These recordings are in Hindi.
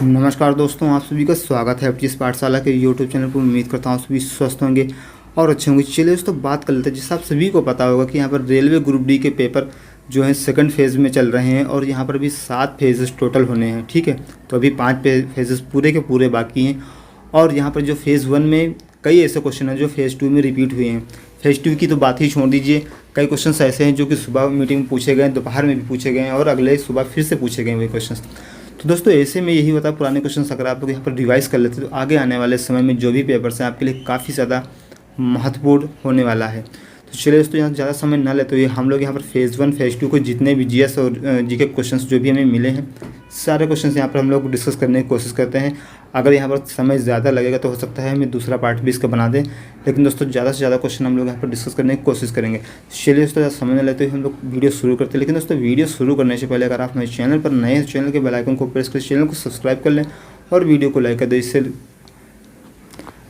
नमस्कार दोस्तों, आप सभी का स्वागत है अपनी इस पाठशाला के यूट्यूब चैनल पर। उम्मीद करता हूँ सभी स्वस्थ होंगे और अच्छे होंगे। चलिए दोस्तों, बात कर लेते हैं। जैसे आप सभी को पता होगा कि यहाँ पर रेलवे ग्रुप डी के पेपर जो हैं सेकंड फेज़ में चल रहे हैं और यहाँ पर भी 7 फेजेस टोटल होने हैं। ठीक है, तो अभी 5 फेजेस पूरे के पूरे बाकी हैं और यहाँ पर जो फेज़ 1 में कई ऐसे क्वेश्चन हैं जो फेज़ 2 में रिपीट हुए हैं। फेज़ 2 की तो बात ही छोड़ दीजिए। कई क्वेश्चंस ऐसे हैं जो कि सुबह मीटिंग में पूछे गए, दोपहर में भी पूछे गए और अगले सुबह फिर से पूछे गए वही क्वेश्चंस। तो दोस्तों, ऐसे में यही होता है, पुराने क्वेश्चंस अगर आप लोग यहाँ पर रिवाइज कर लेते तो आगे आने वाले समय में जो भी पेपर्स हैं आपके लिए काफ़ी ज़्यादा महत्वपूर्ण होने वाला है। तो चलिए दोस्तों, यहाँ ज़्यादा समय ना ले तो ये हम लोग यहाँ पर फेज़ 1 फेज़ 2 को जितने भी जीएस और जीके क्वेश्चंस जो भी हमें मिले हैं सारे क्वेश्चंस यहाँ पर हम लोग डिस्कस करने की कोशिश करते हैं। अगर यहाँ पर समय ज़्यादा लगेगा तो हो सकता है हमें दूसरा पार्ट भी इसका बना दें, लेकिन दोस्तों ज़्यादा से ज़्यादा क्वेश्चन हम लोग यहाँ पर डिस्कस करने की कोशिश करेंगे। चलिए दोस्तों, ज़्यादा समय न लेते हुए हम लोग वीडियो शुरू करते हैं। लेकिन दोस्तों, वीडियो शुरू करने से पहले अगर आप मेरे चैनल पर नए हैं, चैनल के बेल आइकन को प्रेस कर चैनल को सब्सक्राइब कर लें और वीडियो को लाइक कर दें। इससे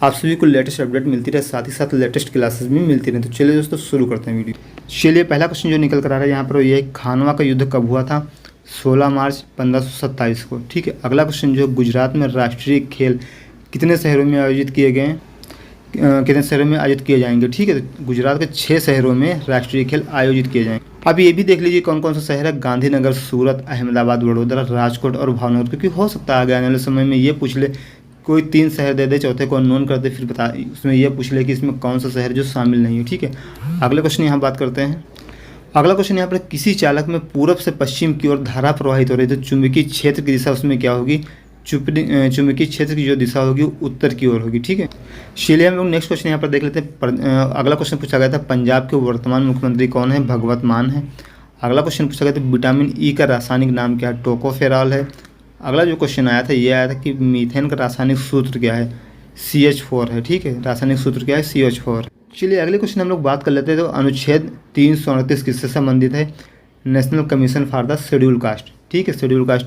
आप सभी को लेटेस्ट अपडेट मिलती रहे, साथ ही साथ लेटेस्ट क्लासेस भी मिलती रहे। तो चलिए दोस्तों, शुरू करते हैं वीडियो। चलिए, पहला क्वेश्चन जो निकल कर आ रहा है यहाँ पर ये खानवा का युद्ध कब हुआ था? 16 मार्च 1527 को। ठीक है, अगला क्वेश्चन जो गुजरात में राष्ट्रीय खेल कितने शहरों में आयोजित किए गए हैं, कितने शहरों में आयोजित किए जाएंगे? ठीक है, तो गुजरात के 6 शहरों में राष्ट्रीय खेल आयोजित किए जाएंगे। अब ये भी देख लीजिए कौन कौन सा शहर है। गांधीनगर, सूरत, अहमदाबाद, वडोदरा, राजकोट और भावनगर। क्योंकि हो सकता है आगे आने वाले समय में ये पूछ ले, कोई 3 शहर दे दे, चौथे को अननोन कर दे, फिर बता उसमें ये पूछ ले कि इसमें कौन सा शहर जो शामिल नहीं है। ठीक है, अगले क्वेश्चन यहाँ बात करते हैं। अगला क्वेश्चन यहाँ पर किसी चालक में पूर्व से पश्चिम की ओर धारा प्रवाहित हो रही है तो चुंबकीय क्षेत्र की दिशा उसमें क्या होगी? चुंबकीय क्षेत्र की जो दिशा होगी उत्तर की ओर होगी। ठीक है, चलिए हम लोग नेक्स्ट क्वेश्चन यहाँ पर देख लेते हैं। अगला क्वेश्चन पूछा गया था पंजाब के वर्तमान मुख्यमंत्री कौन है? भगवत मान है। अगला क्वेश्चन पूछा गया था विटामिन ई का रासायनिक नाम क्या है? टोकोफेरॉल है। अगला जो क्वेश्चन आया था ये आया था कि मीथेन का रासायनिक सूत्र क्या है? CH4 है। ठीक है, रासायनिक सूत्र क्या है? CH4। चलिए अगले क्वेश्चन हम लोग बात कर लेते हैं। तो अनुच्छेद 329 किससे संबंधित है? National commission for the schedule caste. ठीक है, शेड्यूल कास्ट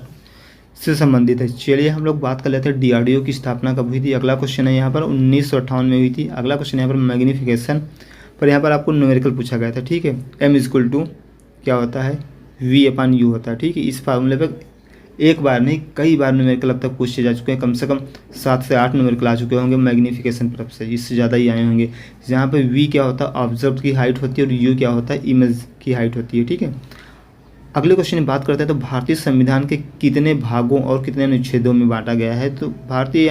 से संबंधित है। चलिए हम लोग बात कर लेते हैं DRDO की स्थापना कब हुई थी। अगला क्वेश्चन है यहाँ पर 1958 में हुई थी। अगला क्वेश्चन यहाँ पर मैग्नीफिकेशन पर यहाँ पर आपको न्यूमेरिकल पूछा गया था। ठीक है, M= क्या होता है? V/U होता है। ठीक है, इस फार्मूले पर एक बार नहीं कई बार न्यूमेरिकल अब तक पूछे जा चुके हैं। कम से कम 7 से 8 न्यूमेरिकल आ चुके होंगे मैग्नीफिकेशन तरफ से, इससे ज़्यादा ही आए होंगे। जहाँ पे V क्या होता है? ऑब्जर्व की हाइट होती है और U क्या होता है? इमेज की हाइट होती है। ठीक है, अगले क्वेश्चन में बात करते हैं। तो भारतीय संविधान के कितने भागों और कितने अनुच्छेदों में बांटा गया है? तो भारतीय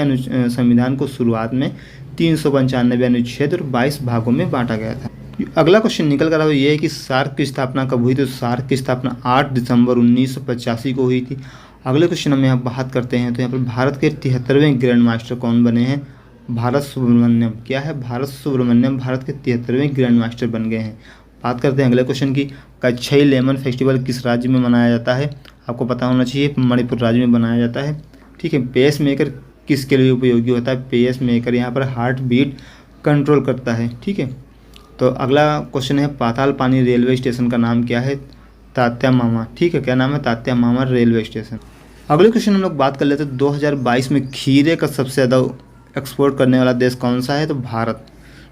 संविधान को शुरुआत में 395 अनुच्छेद और 22 भागों में बांटा गया था। अगला क्वेश्चन निकल कर ये है कि सार्क की स्थापना कब हुई? तो सार्क की स्थापना 8 दिसंबर 1985 को हुई थी। अगले क्वेश्चन हम यहाँ बात करते हैं। तो यहाँ पर भारत के 73वें ग्रैंड मास्टर कौन बने हैं? भारत सुब्रमण्यम। क्या है? भारत सुब्रमण्यम भारत के 73वें ग्रैंड मास्टर बन गए हैं। बात करते हैं अगले क्वेश्चन की। कच्छई लेमन फेस्टिवल किस राज्य में मनाया जाता है? आपको पता होना चाहिए, मणिपुर राज्य में मनाया जाता है। ठीक है, पेस मेकर किसके लिए उपयोगी होता है? पेस मेकर यहाँ पर हार्ट बीट कंट्रोल करता है। ठीक है, तो अगला क्वेश्चन है पाताल पानी रेलवे स्टेशन का नाम क्या है? तात्या मामा। ठीक है, क्या नाम है? तात्या मामा रेलवे स्टेशन। अगले क्वेश्चन हम लोग बात कर लेते हैं। 2022 में खीरे का सबसे ज़्यादा एक्सपोर्ट करने वाला देश कौन सा है? तो भारत।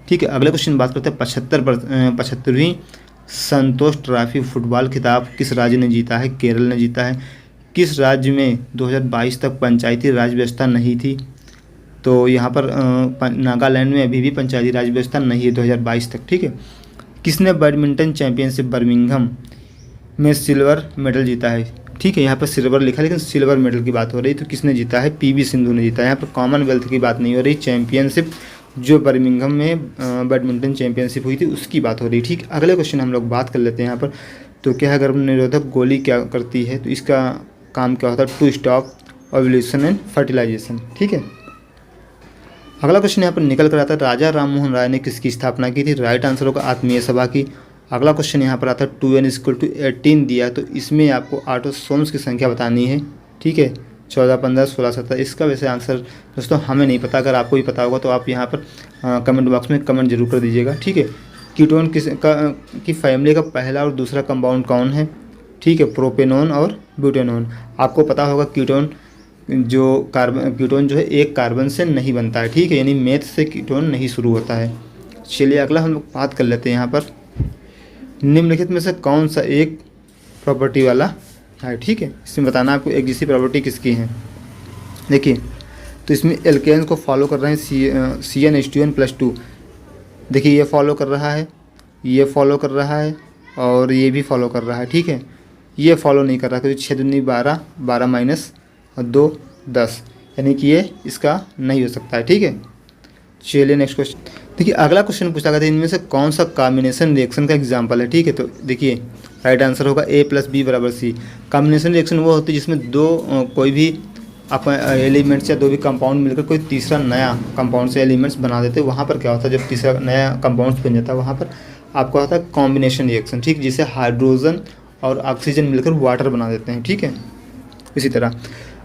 ठीक है, अगले क्वेश्चन बात करते हैं 75वीं संतोष ट्रॉफी फुटबॉल खिताब किस राज्य ने जीता है? केरल ने जीता है। किस राज्य में 2022 तक पंचायती राज व्यवस्था नहीं थी? तो यहाँ पर नागालैंड में अभी भी पंचायती राज व्यवस्था नहीं है 2022 तक। ठीक है, किसने बैडमिंटन चैंपियनशिप बर्मिंघम में सिल्वर मेडल जीता है? ठीक है, यहाँ पर सिल्वर लिखा है लेकिन सिल्वर मेडल की बात हो रही। तो किसने जीता है? PV सिंधु ने जीता है। यहाँ पर कॉमनवेल्थ की बात नहीं हो रही, चैंपियनशिप जो बर्मिंघम में बैडमिंटन चैंपियनशिप हुई थी उसकी बात हो रही। ठीक, अगले क्वेश्चन हम लोग बात कर लेते हैं यहाँ पर। तो क्या है गर्भ निरोधक गोली क्या करती है? तो इसका काम क्या होता है? To stop ovulation and fertilisation. ठीक है, अगला क्वेश्चन यहाँ पर निकल कर आता है राजा राममोहन राय ने किसकी स्थापना की थी? राइट आंसर होगा आत्मीय सभा की। अगला क्वेश्चन यहाँ पर आता है 2n=18 दिया, तो इसमें आपको ऑटोसोम्स की संख्या बतानी है। ठीक है, 14, 15, 16, 17। इसका वैसे आंसर दोस्तों हमें नहीं पता, अगर आपको भी पता होगा तो आप यहाँ पर कमेंट बॉक्स में कमेंट जरूर कर दीजिएगा। ठीक है, कीटोन की फैमिली का पहला और दूसरा कंपाउंड कौन है? ठीक है, प्रोपेनोन और ब्यूटेनोन। आपको पता होगा कीटोन जो है एक कार्बन से नहीं बनता है। ठीक है, यानी मेथ से कीटोन नहीं शुरू होता है। चलिए अगला हम लोग बात कर लेते हैं यहाँ पर निम्नलिखित में से कौन सा एक प्रॉपर्टी वाला है? ठीक है, इसमें बताना आपको एक जैसी प्रॉपर्टी किसकी है। देखिए, तो इसमें एल्केन्स को फॉलो कर रहे हैं CnH2n+2। देखिए ये फॉलो कर रहा है, ये फॉलो कर रहा है और ये भी फॉलो कर रहा है, ठीक है। ये फॉलो नहीं कर रहा क्योंकि 6 दूनी 12, 12 माइनस और 2 10, यानी कि ये इसका नहीं हो सकता है, ठीक है। चलिए नेक्स्ट क्वेश्चन। देखिए अगला क्वेश्चन पूछा गया था इनमें से कौन सा कॉम्बिनेशन रिएक्शन का एग्जाम्पल है, ठीक है। तो देखिए राइट आंसर होगा A+B = C। कॉम्बिनेशन रिएक्शन वो होती है जिसमें दो कोई भी आप एलिमेंट्स या दो भी कंपाउंड मिलकर कोई तीसरा नया कंपाउंड से एलिमेंट्स बना देते हैं। वहाँ पर क्या होता है, जब तीसरा नया कंपाउंड बन जाता है वहाँ पर आपका होता है कॉम्बिनेशन रिएक्शन, ठीक, जिसे हाइड्रोजन और ऑक्सीजन मिलकर वाटर बना देते हैं, ठीक है। इसी तरह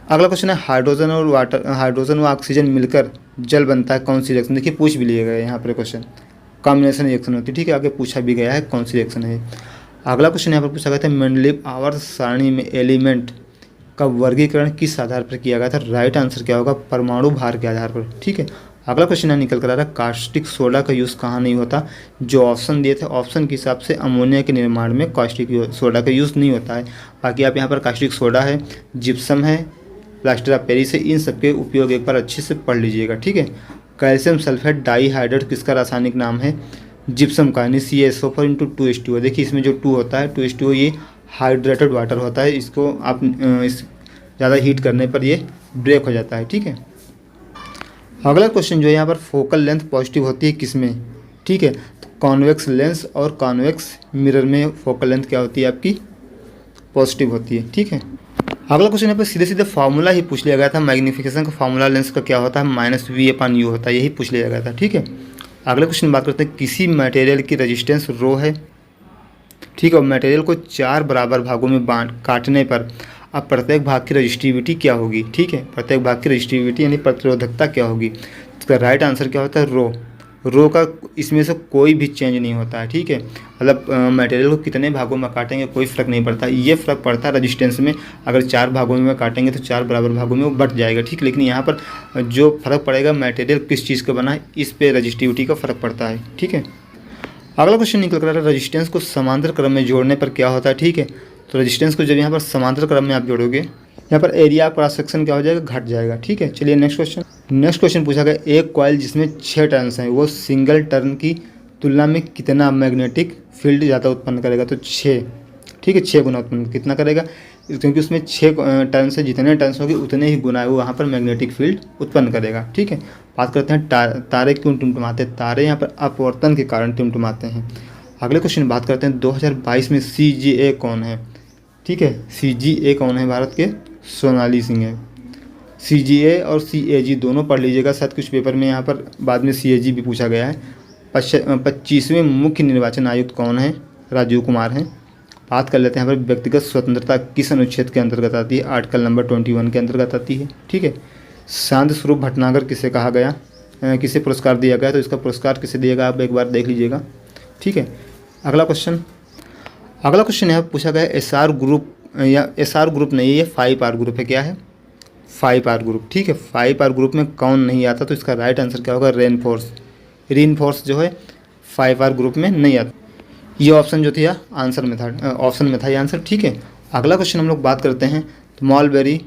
अगला क्वेश्चन है हाइड्रोजन व ऑक्सीजन मिलकर जल बनता है, कौन सी रिएक्शन। देखिए पूछ भी लिया गया है यहाँ पर क्वेश्चन, कॉम्बिनेशन रिएक्शन होती है, ठीक है। आगे पूछा भी गया है कौन सी रिएक्शन है। अगला क्वेश्चन यहाँ पर पूछा गया था मेंडलीव आवर्त सारणी में एलिमेंट का वर्गीकरण किस आधार पर किया गया था। राइट आंसर क्या होगा, परमाणु भार के आधार पर, ठीक है। अगला क्वेश्चन यहाँ निकल कर आ रहा है कास्टिक सोडा का यूज़ कहाँ नहीं होता। जो ऑप्शन दिए थे ऑप्शन के हिसाब से अमोनिया के निर्माण में कास्टिक सोडा का यूज़ नहीं होता है। बाकी आप यहाँ पर कास्टिक सोडा है, जिप्सम है, प्लास्टर ऑफ पेरिस है, इन सबके उपयोग एक बार अच्छे से पढ़ लीजिएगा, ठीक है। कैल्शियम सल्फेट डाईहाइड्रेट किसका रासायनिक नाम है, जिप्सम का, यानी CaSO4 × 2H2O। देखिए इसमें जो 2 होता है 2H2O ये हाइड्रेटेड वाटर होता है, इसको आप इस ज़्यादा हीट करने पर ये ब्रेक हो जाता है, ठीक है। अगला क्वेश्चन जो है यहाँ पर फोकल लेंथ पॉजिटिव होती है किसमें, ठीक है। तो कॉन्वेक्स लेंस और कॉन्वेक्स मिरर में फोकल लेंथ क्या होती है आपकी, पॉजिटिव होती है, ठीक है। अगला क्वेश्चन यहाँ पर सीधे सीधे फार्मूला ही पूछ लिया गया था, मैग्नीफिकेशन का फार्मूला लेंस का क्या होता है, -V/U होता है, यही पूछ लिया गया था, ठीक है। अगले क्वेश्चन बात करते हैं किसी मटेरियल की रेजिस्टेंस रो है, ठीक है। और मटेरियल को 4 बराबर भागों में काटने पर अब प्रत्येक भाग की रजिस्टिविटी क्या होगी, ठीक है। प्रत्येक भाग की रजिस्टिविटी यानी प्रतिरोधकता क्या होगी। इसका राइट आंसर क्या होता है, रो का इसमें से कोई भी चेंज नहीं होता है, ठीक है। मतलब मटेरियल को कितने भागों में काटेंगे कोई फ़र्क नहीं पड़ता, ये फ़र्क पड़ता है रजिस्टेंस में। अगर 4 भागों में काटेंगे तो 4 बराबर भागों में वो बट जाएगा, ठीक। लेकिन यहाँ पर जो फ़र्क पड़ेगा मटेरियल किस चीज़ का बना है, इस पे रजिस्टिविटी का फ़र्क पड़ता है, ठीक है। अगला क्वेश्चन निकल कर रहा है रजिस्टेंस को समांतर क्रम में जोड़ने पर क्या होता है, ठीक है। तो रजिस्टेंस को जब यहाँ पर समांतर क्रम में आप जोड़ोगे यहाँ पर एरिया क्रॉस सेक्शन क्या हो जाएगा, घट जाएगा, ठीक है। चलिए नेक्स्ट क्वेश्चन पूछा गया एक कॉइल जिसमें 6 टर्न्स हैं वो सिंगल टर्न की तुलना में कितना मैग्नेटिक फील्ड ज़्यादा उत्पन्न करेगा। तो 6, ठीक है, 6 गुना उत्पन्न कितना करेगा, क्योंकि उसमें 6 टर्न से जितने टर्न्स होंगे उतने ही गुना वो वहाँ पर मैग्नेटिक फील्ड उत्पन्न करेगा, ठीक है। बात करते हैं तारे क्यों टिमटिमाते हैं। तारे यहाँ पर अपवर्तन के कारण टिमटिमाते हैं। अगले क्वेश्चन बात करते हैं 2022 में CGA कौन है, ठीक है। CGA कौन है, भारत के सोनाली सिंह है। CGA और CAG दोनों पढ़ लीजिएगा, शायद कुछ पेपर में यहाँ पर बाद में CAG भी पूछा गया है। 25वें मुख्य निर्वाचन आयुक्त कौन है, राजीव कुमार हैं। बात कर लेते हैं यहाँ पर व्यक्तिगत स्वतंत्रता किस अनुच्छेद के अंतर्गत आती है, आर्टिकल नंबर 21 के अंतर्गत आती है, ठीक है। शांति स्वरूप भटनागर किसे कहा गया, किसे पुरस्कार दिया गया, तो इसका पुरस्कार किसे दिया गया आप एक बार देख लीजिएगा, ठीक है। अगला क्वेश्चन यहाँ पूछा गया SR ग्रुप या SR ग्रुप नहीं है, ये 5R ग्रुप है। क्या है, 5R ग्रुप, ठीक है। 5R ग्रुप में कौन नहीं आता, तो इसका राइट आंसर क्या होगा, रेनफोर्स जो है 5R ग्रुप में नहीं आता। ये ऑप्शन जो था आंसर में था, ऑप्शन में था ये आंसर, ठीक है। अगला क्वेश्चन हम लोग बात करते हैं तो मॉलबेरी,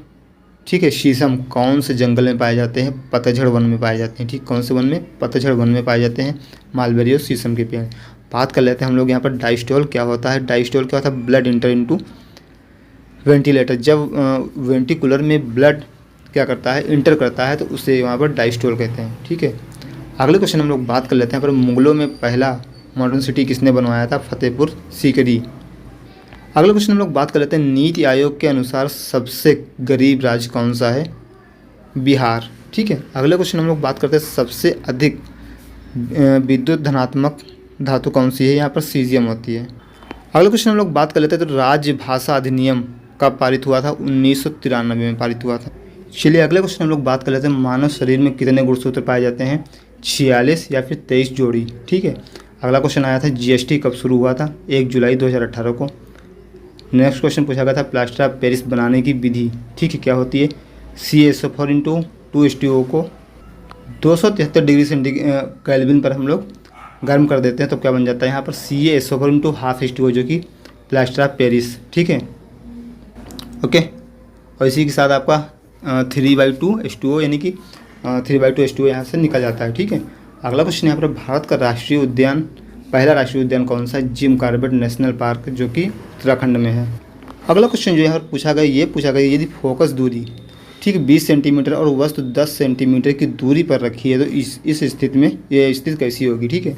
ठीक है, शीशम कौन से जंगल में पाए जाते हैं, पतझड़ वन में पाए जाते हैं, ठीक। कौन से वन में, पतझड़ वन में पाए जाते हैं मॉलबेरी और शीशम के पेड़। बात कर लेते हैं हम लोग यहाँ पर डाइस्टोल क्या होता है। डाइस्टोल क्या होता है, ब्लड इंटर इनटू वेंटिलेटर। जब वेंटिकुलर में ब्लड क्या करता है, इंटर करता है, तो उसे वहाँ पर डाइस्टोल कहते हैं, ठीक है। अगले क्वेश्चन हम लोग बात कर लेते हैं पर मुगलों में पहला मॉडर्न सिटी किसने बनवाया था, फतेहपुर सीकरी। अगले क्वेश्चन हम लोग बात कर लेते हैं नीति आयोग के अनुसार सबसे गरीब राज्य कौन सा है, बिहार, ठीक है। अगले क्वेश्चन हम लोग बात करते हैं सबसे अधिक विद्युत धनात्मक धातु कौन सी है, यहाँ पर सीजियम होती है। अगले क्वेश्चन हम लोग बात कर लेते हैं तो राज्य भाषा अधिनियम कब पारित हुआ था, 1993 में पारित हुआ था। चलिए अगले क्वेश्चन हम लोग बात कर लेते हैं मानव शरीर में कितने गुणसूत्र पाए जाते हैं, 46 या फिर 23 जोड़ी, ठीक है। अगला क्वेश्चन आया था GST कब शुरू हुआ था, 1 जुलाई 2018 को। नेक्स्ट क्वेश्चन पूछा गया था प्लास्टर ऑफ पेरिस बनाने की विधि, ठीक है, क्या होती है, CaSO4 × 2H2O को 273 डिग्री केल्विन पर हम लोग गर्म कर देते हैं तो क्या बन जाता है यहाँ पर CaSO4 × 1/2H2O जो कि प्लास्टर ऑफ पेरिस, ठीक है, ओके। और इसी के साथ आपका 3/2 यानी कि 3/2 यहाँ से निकल जाता है। ठीक है। अगला क्वेश्चन यहाँ पर भारत का राष्ट्रीय उद्यान, पहला राष्ट्रीय उद्यान कौन सा है? जिम कॉर्बेट नेशनल पार्क, जो कि उत्तराखंड में है। अगला क्वेश्चन जो यहाँ पर पूछा गया यदि फोकस दूरी ठीक 20 सेंटीमीटर और वस्तु 10 सेंटीमीटर की दूरी पर रखी है तो इस स्थिति में ये स्थिति कैसी होगी? ठीक है।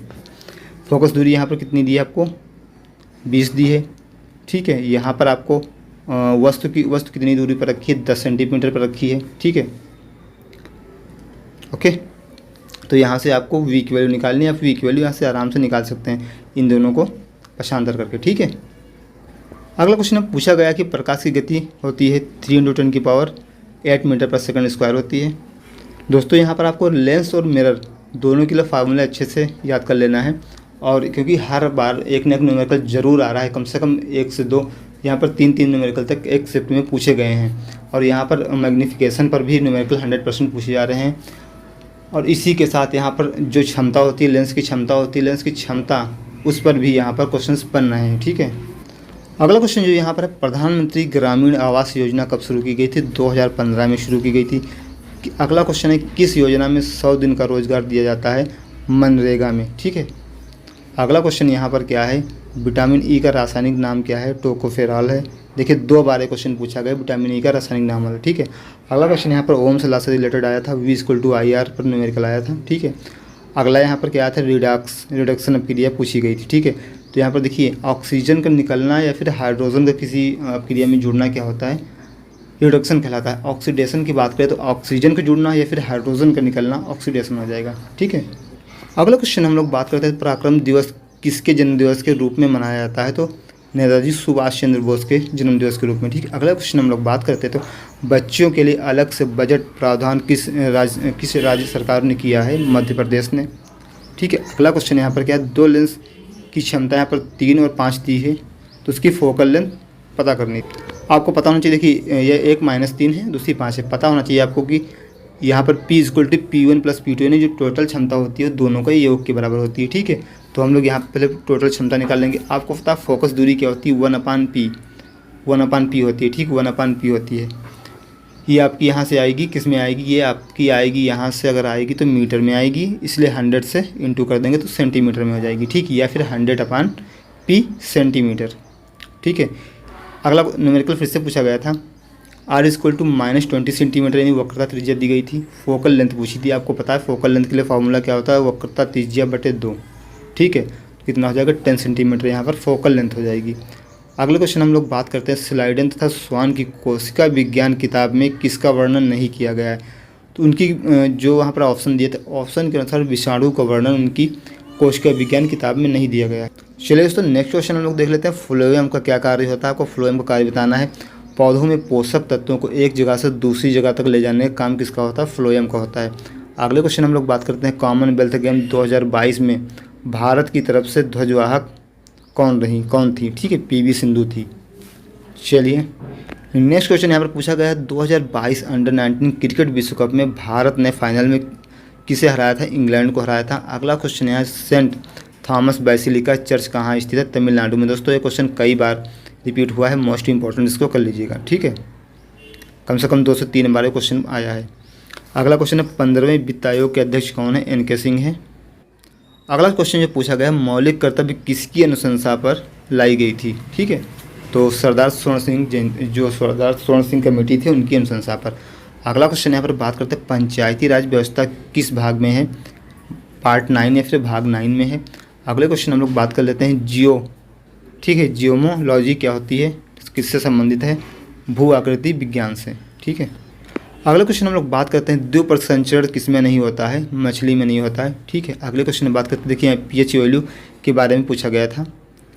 फोकस दूरी यहाँ पर कितनी दी है आपको? 20 दी है। ठीक है। यहाँ पर आपको वस्तु कितनी दूरी पर रखी है? 10 सेंटीमीटर पर रखी है। ठीक है। ओके, तो यहाँ से आपको वी की वैल्यू निकालनी है। आप वी की वैल्यू यहाँ से आराम से निकाल सकते हैं इन दोनों को पक्षांतर करके। ठीक है। अगला क्वेश्चन पूछा गया कि प्रकाश की गति होती है 3 × 10⁸ मीटर पर सेकंड स्क्वायर होती है। दोस्तों यहाँ पर आपको लेंस और मिरर दोनों के लिए फार्मूला अच्छे से याद कर लेना है, और क्योंकि हर बार एक न एक न्यूमेरिकल जरूर आ रहा है, कम से कम 1 से 2, यहाँ पर 3 न्यूमेरिकल तक एक शिफ्ट में पूछे गए हैं, और यहाँ पर मैग्नीफिकेशन पर भी न्यूमेरिकल 100% पूछे जा रहे हैं। और इसी के साथ यहाँ पर जो क्षमता होती है, लेंस की क्षमता उस पर भी यहाँ पर क्वेश्चंस बन रहे हैं। ठीक है। अगला क्वेश्चन जो यहाँ पर है, प्रधानमंत्री ग्रामीण आवास योजना कब शुरू की गई थी? 2015 में शुरू की गई थी। अगला क्वेश्चन है, किस योजना में 100 दिन का रोजगार दिया जाता है? मनरेगा में। ठीक है। अगला क्वेश्चन यहाँ पर क्या है, विटामिन ई का रासायनिक नाम क्या है? टोकोफेरॉल है। देखिए 2 बार ये क्वेश्चन पूछा गया, विटामिन ई का रासायनिक नाम है। ठीक है। अगला क्वेश्चन यहाँ पर ओम ला से रिलेटेड आया था, V = IR पर न्यूमेरिकल आया था। ठीक है। अगला यहाँ पर क्या था, रिडक्शन अपक्रिया पूछी गई थी। ठीक है। तो यहाँ पर देखिए ऑक्सीजन का निकलना या फिर हाइड्रोजन का किसी अपक्रिया में जुड़ना क्या होता है? रिडक्शन कहलाता है। ऑक्सीडेशन की बात करें तो ऑक्सीजन का जुड़ना या फिर हाइड्रोजन का निकलना ऑक्सीडेशन हो जाएगा। ठीक है। अगला क्वेश्चन हम लोग बात करते हैं, पराक्रम दिवस किसके जन्मदिवस के रूप में मनाया जाता है? तो नेताजी सुभाष चंद्र बोस के जन्मदिवस के रूप में। ठीक है। अगला क्वेश्चन हम लोग बात करते हैं, तो बच्चों के लिए अलग से बजट प्रावधान किस राज्य सरकार ने किया है? मध्य प्रदेश ने। ठीक है। अगला क्वेश्चन यहाँ पर क्या है, 2 लेंस की क्षमता यहाँ पर 3 और 5 दी है, तो उसकी फोकल लेंथ पता करनी है। आपको पता होना चाहिए, देखिए ये एक -3 है, दूसरी 5 है। पता होना चाहिए आपको कि यहाँ पर P = P1 + P2 यानी जो टोटल क्षमता होती है दोनों का योग के बराबर होती है। ठीक है। तो हम लोग यहाँ पहले टोटल क्षमता निकाल लेंगे। आपको पता है फोकस दूरी क्या होती है? 1/P होती है। ठीक, 1/P होती है। ये आपकी यहाँ से आएगी, किस में आएगी? ये आपकी आएगी यहाँ से, अगर आएगी तो मीटर में आएगी, इसलिए 100 से इंटू कर देंगे तो सेंटीमीटर में हो जाएगी। ठीक, या फिर 100/P सेंटीमीटर। ठीक है। अगला न्यूमेरिकल फिर से पूछा गया था, R = -20 सेंटीमीटर यानी वक्रता त्रिज्या दी गई थी। फोकल लेंथ पूछी थी। आपको पता है फोकल लेंथ के लिए फार्मूला क्या होता है? वक्रता त्रिज्या बटे 2। ठीक है। कितना हो जाएगा? 10 सेंटीमीटर यहाँ पर फोकल लेंथ हो जाएगी। अगले क्वेश्चन हम लोग बात करते हैं, स्लाइडेन तथा स्वान की कोशिका विज्ञान किताब में किसका वर्णन नहीं किया गया है? तो उनकी जो वहाँ पर ऑप्शन दिए थे, ऑप्शन के अनुसार विषाणु का वर्णन उनकी कोशिका विज्ञान किताब में नहीं दिया गया है। चलिए दोस्तों नेक्स्ट क्वेश्चन हम लोग देख लेते हैं, फ्लोएम का क्या कार्य होता है? आपको फ्लोएम का कार्य बताना है। पौधों में पोषक तत्वों को एक जगह से दूसरी जगह तक ले जाने का काम किसका होता है? फ्लोएम का होता है। अगले क्वेश्चन हम लोग बात करते हैं, कॉमनवेल्थ गेम 2022 में भारत की तरफ से ध्वजवाहक कौन थी? ठीक है, PV सिंधु थी। चलिए नेक्स्ट क्वेश्चन यहाँ पर पूछा गया है, 2022 अंडर-19 क्रिकेट विश्व कप में भारत ने फाइनल में किसे हराया था? इंग्लैंड को हराया था। अगला क्वेश्चन है, सेंट थॉमस बेसिलिका चर्च कहाँ स्थित है? तमिलनाडु में। दोस्तों ये क्वेश्चन कई बार रिपीट हुआ है, मोस्ट इंपॉर्टेंट, इसको कर लीजिएगा। ठीक है। कम से कम 2 से 3 बार क्वेश्चन आया है। अगला क्वेश्चन है, 15वें वित्त आयोग के अध्यक्ष कौन है? NK सिंह है। अगला क्वेश्चन जो पूछा गया है, मौलिक कर्तव्य किसकी अनुशंसा पर लाई गई थी? ठीक है। तो सरदार स्वर्ण सिंह कमेटी थी उनकी अनुशंसा पर। अगला क्वेश्चन यहाँ पर बात करते हैं, पंचायती राज व्यवस्था किस भाग में है? पार्ट 9 या फिर भाग 9 में है। अगले क्वेश्चन हम लोग बात कर लेते हैं, ठीक है, जियोमोलॉजी क्या होती है? किससे संबंधित है? भू आकृति विज्ञान से। ठीक है। अगले क्वेश्चन हम लोग बात करते हैं, द्विपरक संचरण किस में नहीं होता है? मछली में नहीं होता है। ठीक है। अगले क्वेश्चन में बात करते हैं, देखिए pH वैल्यू के बारे में पूछा गया था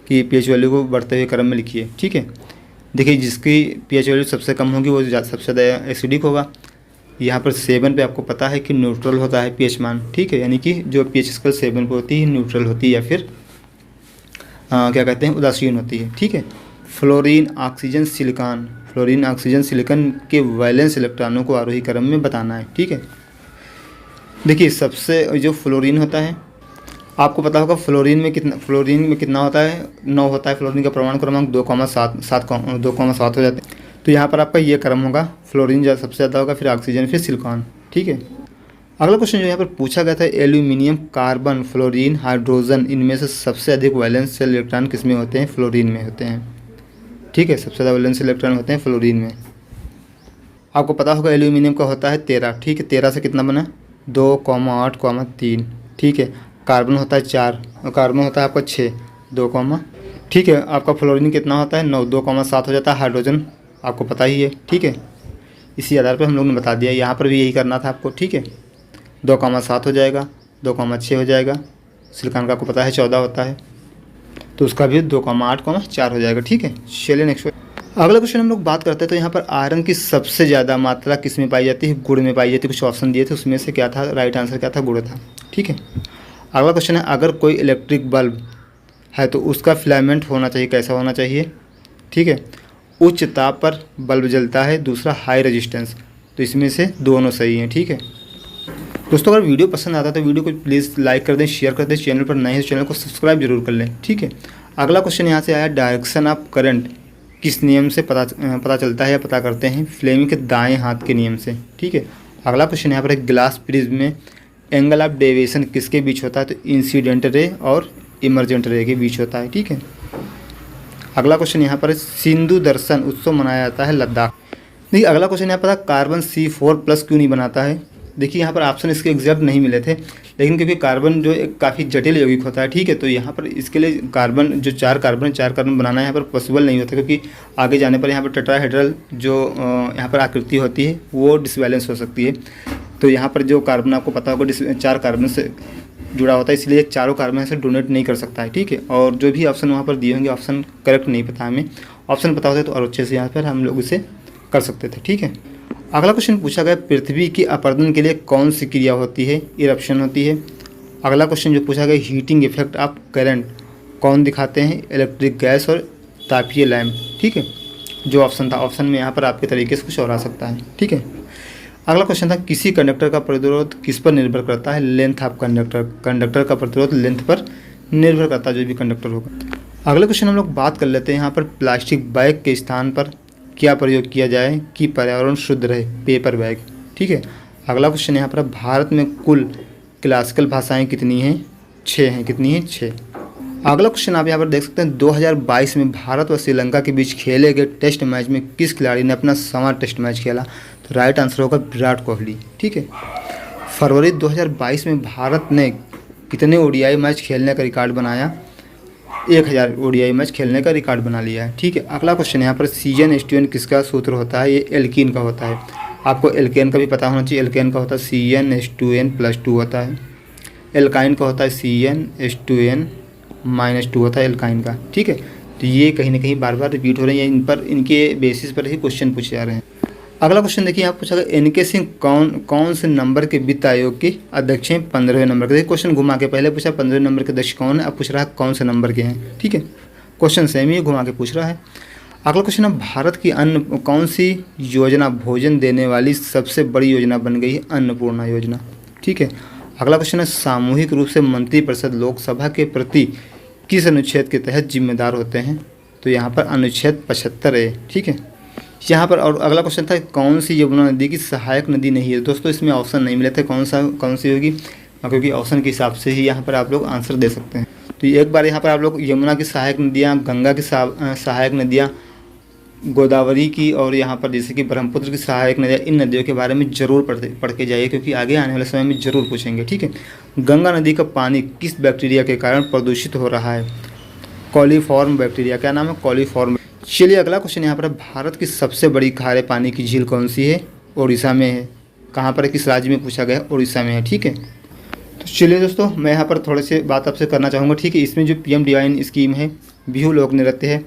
कि pH वैल्यू को बढ़ते हुए क्रम में लिखिए। ठीक है। देखिए जिसकी pH वैल्यू सबसे कम होगी वो सबसे ज़्यादा एसिडिक होगा। यहाँ पर 7 पे आपको पता है कि न्यूट्रल होता है pH मान। ठीक है। यानी कि जो pH स्केल 7 पे होती है न्यूट्रल होती है या फिर क्या कहते हैं, उदासीन होती है। ठीक है। फ्लोरीन ऑक्सीजन सिलिकॉन के वैलेंस इलेक्ट्रॉनों को आरोही क्रम में बताना है। ठीक है। देखिए सबसे जो फ्लोरीन होता है, आपको पता होगा फ्लोरीन में कितना होता है? 9 होता है। फ्लोरीन का परमाणु क्रमांक 2,7 हो जाते हैं। तो यहाँ पर आपका ये क्रम होगा, फ्लोरीन सबसे ज़्यादा होगा, फिर ऑक्सीजन, फिर सिलिकॉन। ठीक है। अगला क्वेश्चन जो यहाँ पर पूछा गया था, एल्यूमिनियम, कार्बन, फ्लोरीन, हाइड्रोजन, इनमें से सबसे अधिक वैलेंस इलेक्ट्रॉन किस में होते हैं? फ्लोरीन में होते हैं। ठीक है, सबसे ज़्यादा वैलेंस इलेक्ट्रॉन होते हैं फ्लोरीन में। आपको पता होगा एल्यूमिनियम का होता है 13। ठीक है, 13 से कितना बना? 2,8,3। ठीक है, कार्बन होता है 4 और कार्बन होता है आपका 6, 2, ठीक है। आपका फ्लोरीन कितना होता है? 9, 2,7 हो जाता है। हाइड्रोजन आपको पता ही है। ठीक है, इसी आधार पर हम लोग ने बता दिया, यहाँ पर भी यही करना था आपको। ठीक है, 2,7 हो जाएगा, 2,6 हो जाएगा। सिलिकॉन का आपको पता है 14 होता है, तो उसका भी 2,8,4 हो जाएगा। ठीक है, चलिए नेक्स्ट अगला क्वेश्चन हम लोग बात करते हैं। तो यहाँ पर आयरन की सबसे ज़्यादा मात्रा किस में पाई जाती है? गुड़ में पाई जाती है। कुछ ऑप्शन दिए थे, उसमें से क्या था? राइट आंसर क्या था? गुड़ था। ठीक है। अगला क्वेश्चन है, अगर कोई इलेक्ट्रिक बल्ब है तो उसका फिलामेंट होना चाहिए, कैसा होना चाहिए? ठीक है, उच्च ताप पर बल्ब जलता है, दूसरा हाई रेजिस्टेंस। तो इसमें से दोनों सही हैं। ठीक है दोस्तों, अगर वीडियो पसंद आता है तो वीडियो को प्लीज़ लाइक कर दें, शेयर कर दें। चैनल पर नए हैं तो चैनल को सब्सक्राइब जरूर कर लें। ठीक है। अगला क्वेश्चन यहाँ से आया, डायरेक्शन ऑफ करंट किस नियम से पता चलता है या पता करते हैं? फ्लेमिंग के दाएं हाथ के नियम से। ठीक है। अगला क्वेश्चन यहाँ पर एक ग्लास प्रिज्म में एंगल ऑफ डेविएशन किसके बीच होता है? तो इंसिडेंट रे और इमरजेंट रे के बीच होता है। ठीक है। अगला क्वेश्चन यहाँ पर सिंधु दर्शन उत्सव मनाया जाता है लद्दाख। देखिए अगला क्वेश्चन यहाँ पर कार्बन C4+ क्यों नहीं बनाता है? देखिए यहाँ पर ऑप्शन इसके एग्जैक्ट नहीं मिले थे, लेकिन क्योंकि कार्बन जो एक काफ़ी जटिल यौगिक होता है। ठीक है, तो यहाँ पर इसके लिए कार्बन जो 4 कार्बन बनाना यहाँ पर पॉसिबल नहीं होता, क्योंकि आगे जाने पर यहाँ पर टेट्राहेड्रल जो यहाँ पर आकृति होती है वो डिसबैलेंस हो सकती है। तो यहाँ पर जो कार्बन आपको पता होगा 4 कार्बन से जुड़ा होता है, इसलिए चारों कार्बन से डोनेट नहीं कर सकता है। ठीक है, और जो भी ऑप्शन वहाँ पर दिए होंगे ऑप्शन करेक्ट नहीं पता हमें, ऑप्शन पता होता है तो और अच्छे से यहाँ पर हम लोग इसे कर सकते थे। ठीक है। अगला क्वेश्चन पूछा गया, पृथ्वी की अपरदन के लिए कौन सी क्रिया होती है? इरप्शन होती है। अगला क्वेश्चन जो पूछा गया, हीटिंग इफेक्ट ऑफ करंट कौन दिखाते हैं? इलेक्ट्रिक गैस और तापीय लैंप। ठीक है, जो ऑप्शन था, ऑप्शन में यहाँ पर आपके तरीके से कुछ और आ सकता है। ठीक है। अगला क्वेश्चन था, किसी कंडक्टर का प्रतिरोध किस पर निर्भर करता है? Length of conductor. कंडक्टर का प्रतिरोध लेंथ पर निर्भर करता है, जो भी कंडक्टर होगा। अगले क्वेश्चन हम लोग बात कर लेते हैं यहाँ पर, प्लास्टिक बैग के स्थान पर क्या प्रयोग किया जाए कि पर्यावरण शुद्ध रहे? Paper bag. ठीक है। अगला क्वेश्चन यहाँ पर, भारत में कुल क्लासिकल भाषाएं कितनी हैं? 6 हैं। कितनी हैं? 6। अगला क्वेश्चन आप यहाँ पर देख सकते हैं, 2022 में भारत और श्रीलंका के बीच खेले गए टेस्ट मैच में किस खिलाड़ी ने अपना 1वां टेस्ट मैच खेला? तो राइट आंसर होगा विराट कोहली। ठीक है। फरवरी 2022 में भारत ने कितने ODI मैच खेलने का रिकॉर्ड बनाया? 1000 ODI मैच खेलने का रिकॉर्ड बना लिया है। ठीक है। अगला क्वेश्चन यहाँ पर, CnH2n किसका सूत्र होता है? ये एल्कीन का होता है। आपको एल्केन का भी पता होना चाहिए। एल्केन का होता है CnH2n+2 होता है। एल्काइन का होता है CnH2n-2 होता है एल्काइन का। ठीक है, तो ये कहीं ना कहीं बार बार रिपीट हो रही है, इन पर इनके बेसिस पर ही क्वेश्चन पूछे जा रहे हैं। अगला क्वेश्चन देखिए, आप पूछा गया, NK सिंह कौन से नंबर के वित्त आयोग के अध्यक्ष हैं? 15वें नंबर के। देखिए क्वेश्चन घुमा के पहले पूछा 15वें नंबर के अध्यक्ष कौन है, अब पूछ रहा है कौन से नंबर के हैं। ठीक है, क्वेश्चन सेम ही घुमा के पूछ रहा है। अगला क्वेश्चन है, भारत की अन्न कौन सी योजना भोजन देने वाली सबसे बड़ी योजना बन गई है? अन्नपूर्णा योजना। ठीक है। अगला क्वेश्चन है, सामूहिक रूप से मंत्रिपरिषद लोकसभा के प्रति किस अनुच्छेद के तहत जिम्मेदार होते हैं? तो यहाँ पर अनुच्छेद 75 है। ठीक है, यहाँ पर। और अगला क्वेश्चन था, कौन सी यमुना नदी की सहायक नदी नहीं है? दोस्तों इसमें ऑप्शन नहीं मिले थे, कौन सी होगी, क्योंकि ऑप्शन के हिसाब से ही यहाँ पर आप लोग आंसर दे सकते हैं। तो एक बार यहाँ पर आप लोग यमुना की सहायक नदियाँ, गंगा की सहायक नदियाँ, गोदावरी की, और यहाँ पर जैसे कि ब्रह्मपुत्र की सहायक नदियाँ, इन नदियों के बारे में ज़रूर पढ़ के जाइए, क्योंकि आगे आने वाले समय में ज़रूर पूछेंगे। ठीक है। गंगा नदी का पानी किस बैक्टीरिया के कारण प्रदूषित हो रहा है? Coliform bacteria. क्या नाम है? कॉलीफॉर्म। चलिए अगला क्वेश्चन यहाँ पर, भारत की सबसे बड़ी खारे पानी की झील कौन सी है? उड़ीसा में है। कहाँ पर है, किस राज्य में पूछा गया? उड़ीसा में है। ठीक है, तो चलिए दोस्तों, मैं यहाँ पर थोड़े से बात आपसे करना चाहूँगा। ठीक है, इसमें जो PMDY स्कीम है, बिहू लोक नृत्य है,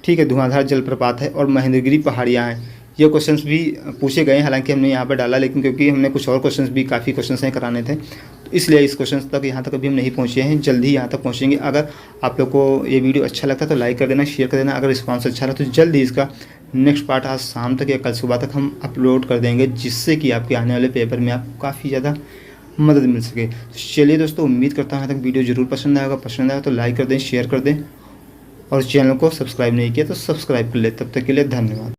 ठीक है, धुआंधार जलप्रपात है, और महेंद्रगिरी पहाड़ियाँ हैं, ये क्वेश्चंस भी पूछे गए हैं। हालांकि हमने यहाँ पर डाला, लेकिन क्योंकि हमने कुछ और क्वेश्चंस भी, काफ़ी क्वेश्चंस हैं कराने थे, तो इसलिए इस क्वेश्चन तक यहाँ तक अभी हम नहीं पहुँचे हैं। जल्दी ही यहाँ तक पहुँचेंगे। अगर आप लोग को ये वीडियो अच्छा लगता है तो लाइक कर देना, शेयर कर देना। अगर रिस्पॉन्स अच्छा रहा तो जल्दी इसका नेक्स्ट पार्ट आज शाम तक या कल सुबह तक हम अपलोड कर देंगे, जिससे कि आपके आने वाले पेपर में आपको काफ़ी ज़्यादा मदद मिल सके। तो चलिए दोस्तों, उम्मीद करता हूँ यहाँ तक वीडियो ज़रूर पसंद आएगा। पसंद आएगा तो लाइक कर दें, शेयर कर दें, और चैनल को सब्सक्राइब नहीं किया तो सब्सक्राइब कर ले। तब तक के लिए धन्यवाद।